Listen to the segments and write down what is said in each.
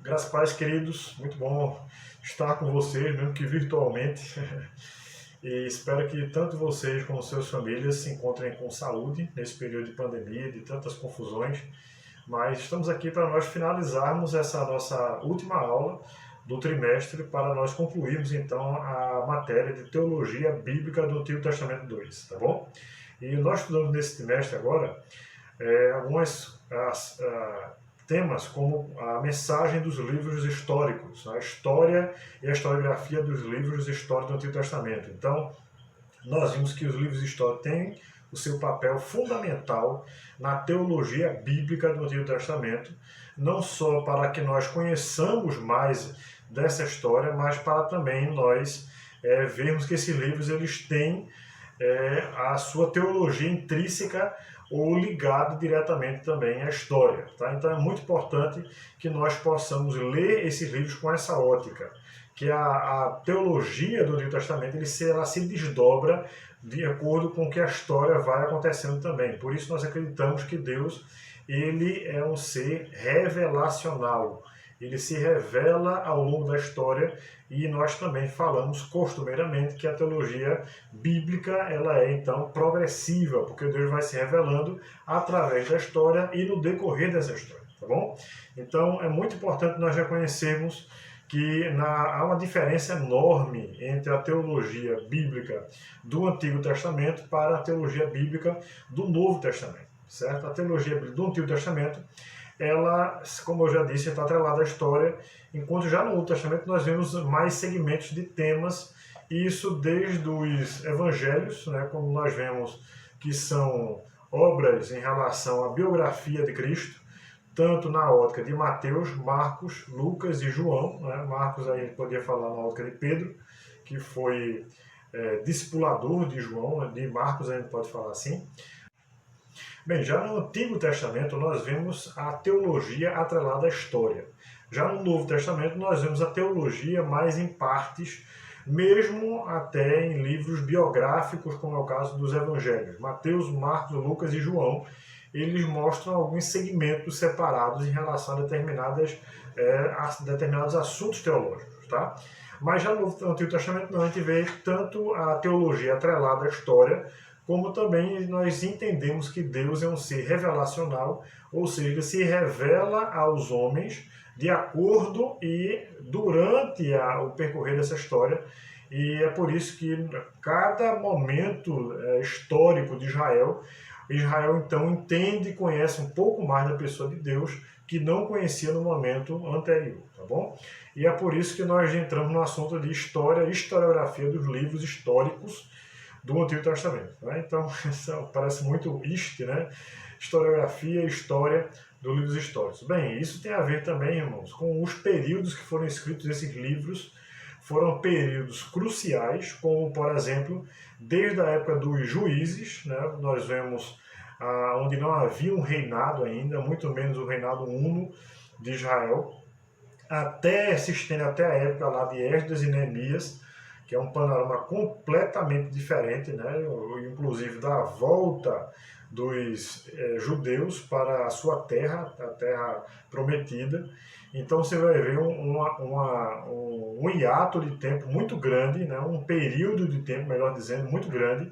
Graças a paz, queridos. Muito bom estar com vocês, mesmo que virtualmente. E espero que tanto vocês como suas famílias se encontrem com saúde nesse período de pandemia, de tantas confusões. Mas estamos aqui para nós finalizarmos essa nossa última aula do trimestre, para nós concluirmos então a matéria de Teologia Bíblica do Antigo Testamento 2, tá bom? E nós estudamos nesse trimestre agora alguns temas como a mensagem dos livros históricos, a história e a historiografia dos livros históricos do Antigo Testamento. Então, nós vimos que os livros históricos têm o seu papel fundamental na teologia bíblica do Antigo Testamento, não só para que nós conheçamos mais dessa história, mas para também nós vermos que esses livros eles têm a sua teologia intrínseca ou ligado diretamente também à história. Tá? Então é muito importante que nós possamos ler esses livros com essa ótica, que a teologia do Antigo Testamento ela se desdobra de acordo com que a história vai acontecendo também. Por isso nós acreditamos que Deus ele é um ser revelacional. Ele se revela ao longo da história e nós também falamos costumeiramente que a teologia bíblica ela é então progressiva, porque Deus vai se revelando através da história e no decorrer dessa história, tá bom? Então é muito importante nós reconhecermos que há uma diferença enorme entre a teologia bíblica do Antigo Testamento para a teologia bíblica do Novo Testamento, certo? A teologia do Antigo Testamento ela, como eu já disse, está atrelada à história, enquanto já no Novo Testamento nós vemos mais segmentos de temas, e isso desde os evangelhos, né, como nós vemos que são obras em relação à biografia de Cristo, tanto na ótica de Mateus, Marcos, Lucas e João. Né? Marcos aí poderia falar na ótica de Pedro, que foi discipulador de João, de Marcos a gente pode falar assim. Bem, já no Antigo Testamento nós vemos a teologia atrelada à história. Já no Novo Testamento nós vemos a teologia mais em partes, mesmo até em livros biográficos, como é o caso dos evangelhos. Mateus, Marcos, Lucas e João, eles mostram alguns segmentos separados em relação a determinados assuntos teológicos. Tá? Mas já no Antigo Testamento não, a gente vê tanto a teologia atrelada à história, como também nós entendemos que Deus é um ser revelacional, ou seja, ele se revela aos homens de acordo e durante o percorrer dessa história. E é por isso que cada momento histórico de Israel então entende e conhece um pouco mais da pessoa de Deus que não conhecia no momento anterior, tá bom? E é por isso que nós entramos no assunto de história e historiografia dos livros históricos do Antigo Testamento. Né? Então, parece muito né? Historiografia e história dos livros históricos. Bem, isso tem a ver também, irmãos, com os períodos que foram escritos nesses livros. Foram períodos cruciais, como, por exemplo, desde a época dos juízes, né? Nós vemos onde não havia um reinado ainda, muito menos o reinado uno de Israel, se estende até a época lá de Esdras e Neemias, que é um panorama completamente diferente, né? Inclusive da volta dos judeus para a sua terra, a terra prometida. Então você vai ver um hiato de tempo muito grande, né? Um período de tempo, melhor dizendo, muito grande,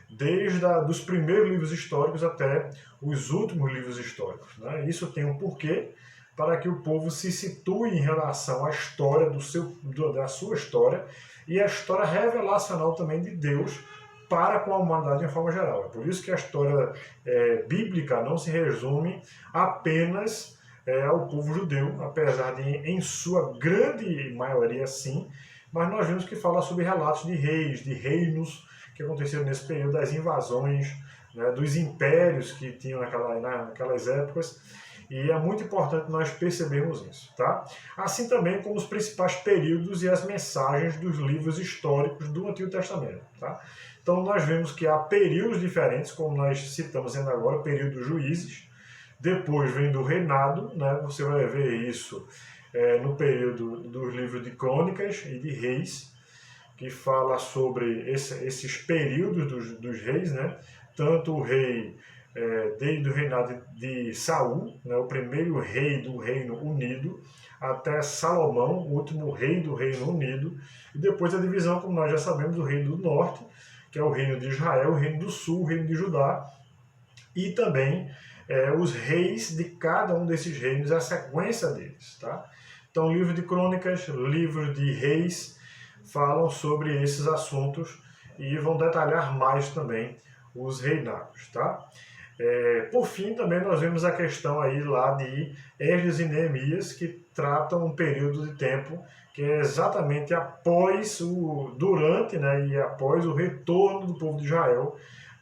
desde dos primeiros livros históricos até os últimos livros históricos. Né? Isso tem um porquê, para que o povo se situe em relação à história da sua história e a história revelacional também de Deus para com a humanidade de uma forma geral. É por isso que a história bíblica não se resume apenas ao povo judeu, apesar de, em sua grande maioria, sim, mas nós vemos que fala sobre relatos de reis, de reinos que aconteceram nesse período, das invasões, né, dos impérios que tinham naquelas épocas. E é muito importante nós percebermos isso, tá? Assim também como os principais períodos e as mensagens dos livros históricos do Antigo Testamento, tá? Então nós vemos que há períodos diferentes, como nós citamos ainda agora, o período dos juízes, depois vem do reinado, né? Você vai ver isso no período dos livros de crônicas e de reis, que fala sobre esses períodos dos reis, né? Tanto o rei desde o reinado de Saul, né, o primeiro rei do Reino Unido, até Salomão, o último rei do Reino Unido, e depois a divisão, como nós já sabemos, do Reino do Norte, que é o Reino de Israel, o Reino do Sul, o Reino de Judá, e também os reis de cada um desses reinos, a sequência deles. Tá? Então, livro de Crônicas, livro de Reis, falam sobre esses assuntos e vão detalhar mais também os reinados. Tá? Por fim, também nós vemos a questão aí lá de Esdras e Neemias, que tratam um período de tempo que é exatamente durante, né, e após o retorno do povo de Israel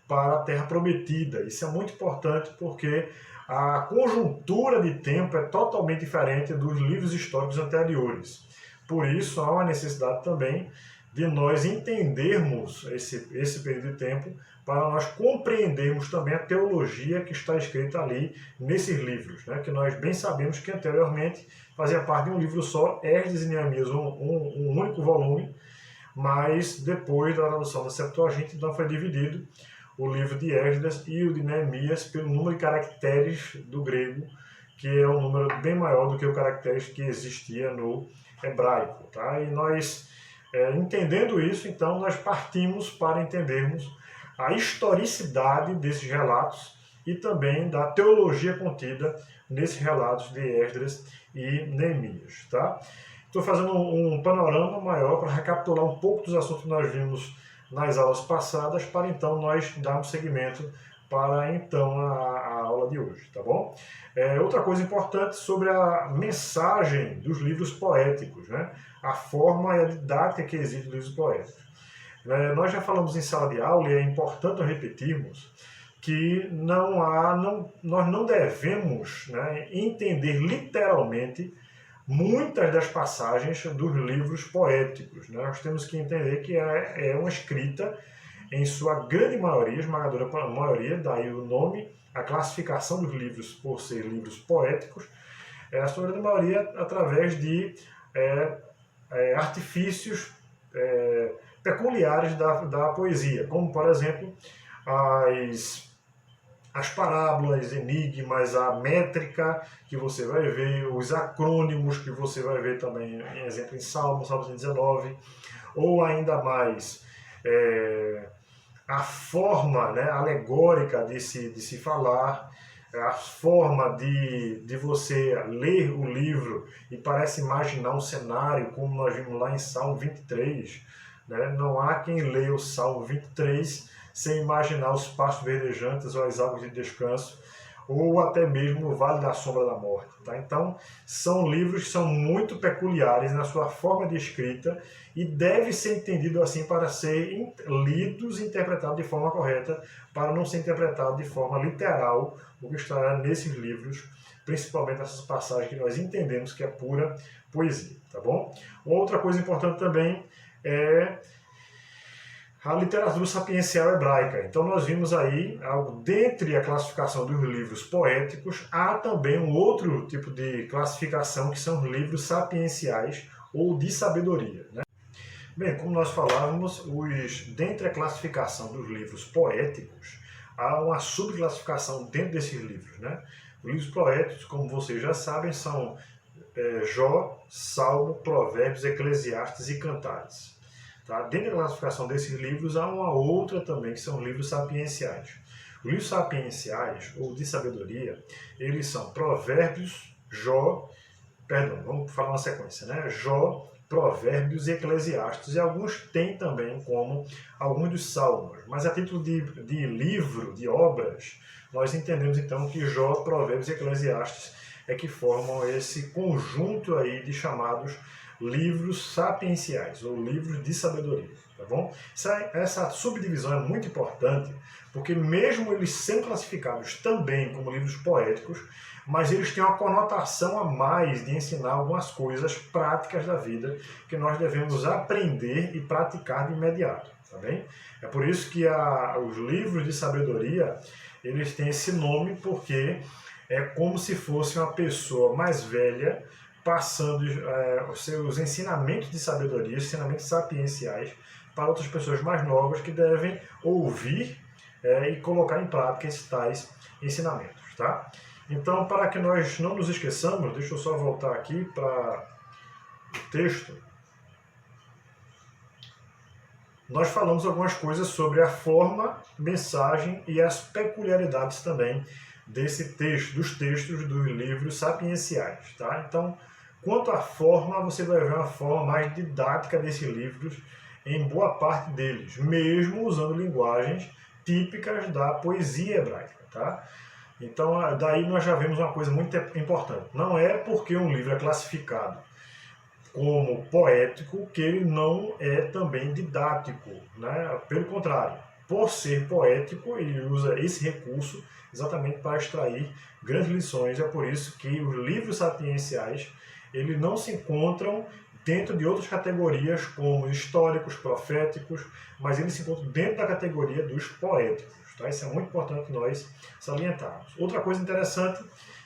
para a Terra Prometida. Isso é muito importante porque a conjuntura de tempo é totalmente diferente dos livros históricos anteriores. Por isso, há uma necessidade também de nós entendermos esse período de tempo para nós compreendermos também a teologia que está escrita ali nesses livros, né? Que nós bem sabemos que anteriormente fazia parte de um livro só, Esdras e Neemias, um único volume, mas depois da tradução da Septuaginta, então foi dividido o livro de Esdras e o de Neemias pelo número de caracteres do grego, que é um número bem maior do que o caracteres que existia no hebraico. Tá? E nós, entendendo isso, então nós partimos para entendermos a historicidade desses relatos e também da teologia contida nesses relatos de Esdras e Neemias. Tá? Estou fazendo um panorama maior para recapitular um pouco dos assuntos que nós vimos nas aulas passadas, para então nós darmos seguimento para então a aula de hoje, tá bom? Outra coisa importante sobre a mensagem dos livros poéticos, né? A forma e a didática que existe dos livros poéticos. Nós já falamos em sala de aula e é importante repetirmos que nós não devemos, né, entender literalmente muitas das passagens dos livros poéticos. Né? Nós temos que entender que é uma escrita, em sua grande maioria, esmagadora maioria, daí o nome, a classificação dos livros por ser livros poéticos, a sua grande maioria através de artifícios peculiares da poesia, como, por exemplo, as parábolas, enigmas, a métrica que você vai ver, os acrônimos que você vai ver também, em exemplo, em Salmo 119, ou ainda mais a forma, né, alegórica de se falar, a forma de você ler o livro e parece imaginar um cenário, como nós vimos lá em Salmo 23. Né? Não há quem leia o Salmo 23 sem imaginar os pastos verdejantes ou as águas de descanso, ou até mesmo o Vale da Sombra da Morte. Tá? Então, são livros que são muito peculiares na sua forma de escrita e deve ser entendido assim para ser lidos e interpretados de forma correta, para não ser interpretado de forma literal o que está nesses livros, principalmente essas passagens que nós entendemos que é pura poesia. Tá bom? Outra coisa importante também é a literatura sapiencial hebraica. Então nós vimos aí, dentre a classificação dos livros poéticos, há também um outro tipo de classificação que são os livros sapienciais ou de sabedoria. Né? Bem, como nós falávamos, dentre a classificação dos livros poéticos, há uma subclassificação dentro desses livros. Né? Os livros poéticos, como vocês já sabem, são Jó, Salmo, Provérbios, Eclesiastes e Cantares. Tá? Dentro da classificação desses livros, há uma outra também, que são livros sapienciais. Os livros sapienciais, ou de sabedoria, eles são Provérbios, vamos falar uma sequência, né? Jó, Provérbios e Eclesiastes, e alguns têm também como alguns dos salmos. Mas a título de livro, de obras, nós entendemos então que Jó, Provérbios e Eclesiastes é que formam esse conjunto aí de chamados livros sapienciais, ou livros de sabedoria, tá bom? Essa subdivisão é muito importante, porque mesmo eles sendo classificados também como livros poéticos, mas eles têm uma conotação a mais de ensinar algumas coisas práticas da vida que nós devemos aprender e praticar de imediato, tá bem? É por isso que os livros de sabedoria, eles têm esse nome, porque é como se fosse uma pessoa mais velha passando os seus ensinamentos de sabedoria, ensinamentos sapienciais, para outras pessoas mais novas que devem ouvir e colocar em prática esses tais ensinamentos, tá? Então, para que nós não nos esqueçamos, deixa eu só voltar aqui para o texto. Nós falamos algumas coisas sobre a forma, mensagem e as peculiaridades também desse texto, dos textos dos livros sapienciais, tá? Então, quanto à forma, você vai ver uma forma mais didática desses livros em boa parte deles, mesmo usando linguagens típicas da poesia hebraica, tá? Então, daí nós já vemos uma coisa muito importante. Não é porque um livro é classificado como poético que ele não é também didático, né? Pelo contrário, por ser poético, ele usa esse recurso exatamente para extrair grandes lições. É por isso que os livros sapienciais eles não se encontram dentro de outras categorias como históricos, proféticos, mas eles se encontram dentro da categoria dos poéticos. Tá? Isso é muito importante nós salientarmos. Outra coisa interessante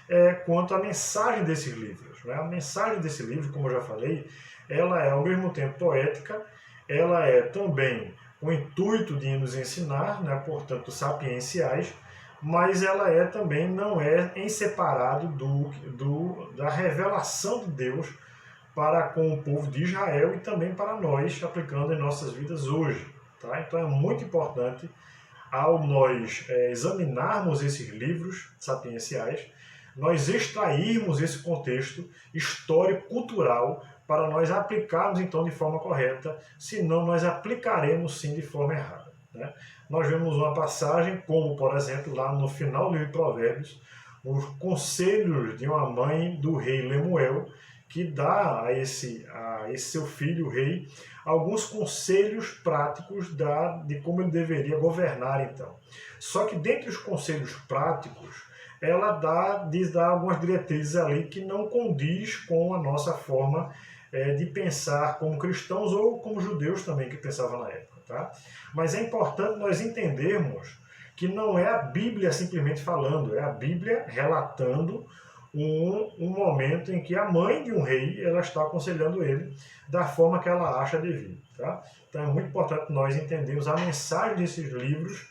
é quanto à mensagem desses livros. Né? A mensagem desse livro, como eu já falei, ela é ao mesmo tempo poética, ela é também com o intuito de nos ensinar, né? Portanto, sapienciais, mas ela é também, não é em separado da revelação de Deus para com o povo de Israel e também para nós, aplicando em nossas vidas hoje. Tá? Então é muito importante, ao nós examinarmos esses livros sapienciais, nós extrairmos esse contexto histórico-cultural para nós aplicarmos então de forma correta, senão nós aplicaremos sim de forma errada. Né? Nós vemos uma passagem como, por exemplo, lá no final do livro de Provérbios, os conselhos de uma mãe do rei Lemuel, que dá a esse seu filho, o rei, alguns conselhos práticos de como ele deveria governar então. Só que dentre os conselhos práticos, ela diz algumas diretrizes ali que não condiz com a nossa forma de pensar como cristãos ou como judeus também que pensavam na época. Tá? Mas é importante nós entendermos que não é a Bíblia simplesmente falando, é a Bíblia relatando um momento em que a mãe de um rei ela está aconselhando ele da forma que ela acha devido. Tá? Então é muito importante nós entendermos a mensagem desses livros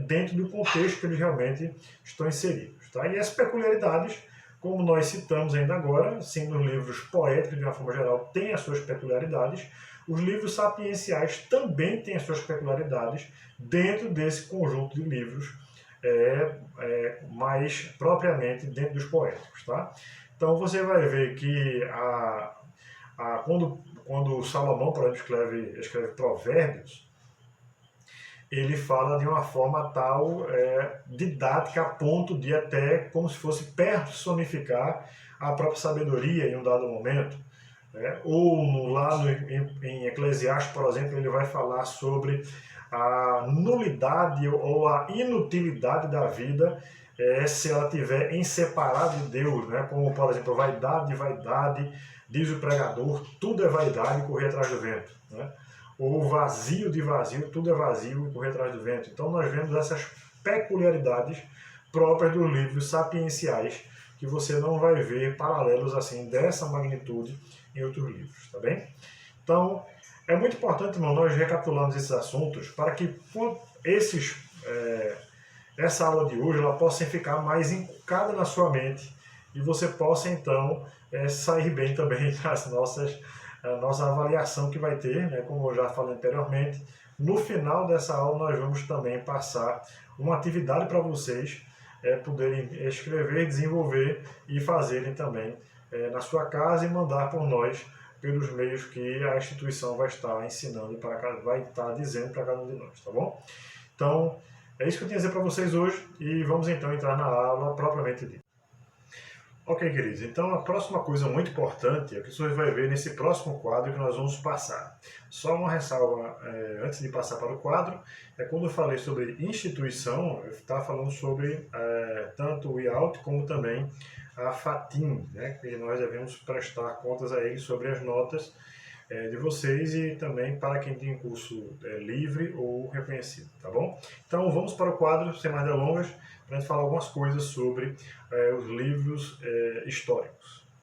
dentro do contexto que eles realmente estão inseridos. Tá? E as peculiaridades, como nós citamos ainda agora, sim, nos livros poéticos, de uma forma geral, têm as suas peculiaridades, os livros sapienciais também têm as suas peculiaridades dentro desse conjunto de livros, mais propriamente dentro dos poéticos. Tá? Então você vai ver que quando Salomão, por exemplo, escreve Provérbios, ele fala de uma forma tal didática a ponto de até como se fosse personificar a própria sabedoria em um dado momento. Ou lá em Eclesiastes, por exemplo, ele vai falar sobre a nulidade ou a inutilidade da vida se ela estiver em separado de Deus, né? Como, por exemplo, vaidade, diz o pregador, tudo é vaidade e correr atrás do vento. Né? Ou vazio de vazio, tudo é vazio e correr atrás do vento. Então nós vemos essas peculiaridades próprias dos livros sapienciais, que você não vai ver paralelos assim dessa magnitude em outros livros, tá bem? Então, é muito importante, irmão, nós recapitulamos esses assuntos para que essa aula de hoje ela possa ficar mais encucada na sua mente e você possa, então, sair bem também das nossa avaliação que vai ter, né? Como eu já falei anteriormente. No final dessa aula, nós vamos também passar uma atividade para vocês poderem escrever, desenvolver e fazerem também na sua casa e mandar por nós pelos meios que a instituição vai estar ensinando, vai estar dizendo para cada um de nós, tá bom? Então, é isso que eu tinha a dizer para vocês hoje e vamos então entrar na aula propriamente dita. Ok, queridos, então a próxima coisa muito importante é o que você vai ver nesse próximo quadro que nós vamos passar. Só uma ressalva antes de passar para o quadro, quando eu falei sobre instituição, eu estava falando sobre tanto o IALT como também a FATIM, né, que nós devemos prestar contas a eles sobre as notas de vocês e também para quem tem curso livre ou reconhecido, tá bom? Então vamos para o quadro, sem mais delongas, para a gente falar algumas coisas sobre os livros históricos.